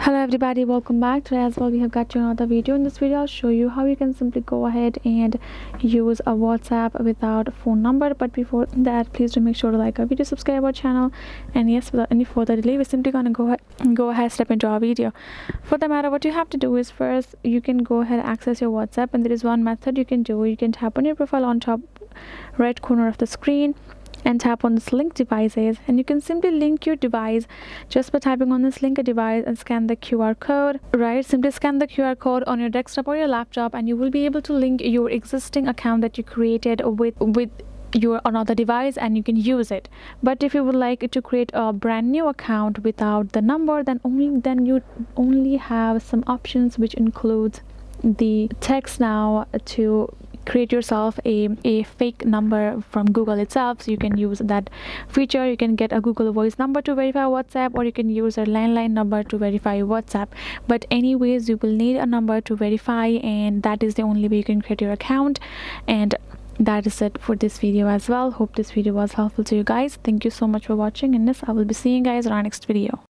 Hello everybody, welcome back. Today as well we have got you another video. In this video I'll show you how you can simply go ahead and use a WhatsApp without a phone number. But before that, please do make sure to like our video, subscribe our channel, and yes, without any further delay, we're simply gonna go ahead step into our video. For the matter, what you have to do is first you can go ahead access your WhatsApp, and there is one method you can do. You can tap on your profile on top right corner of the screen and tap on this link devices, and you can simply link your device just by typing on this link a device and scan the QR code. Right, simply scan the QR code on your desktop or your laptop, and you will be able to link your existing account that you created with your another device, and you can use it. But if you would like to create a brand new account without the number, then you only have some options, which includes the text now to create yourself a fake number from Google itself. So you can use that feature. You can get a Google Voice number to verify WhatsApp, or you can use a landline number to verify WhatsApp. But anyways, you will need a number to verify, and that is the only way you can create your account. And that is it for this video as well. Hope this video was helpful to you guys. Thank you so much for watching, and yes, I will be seeing you guys in our next video.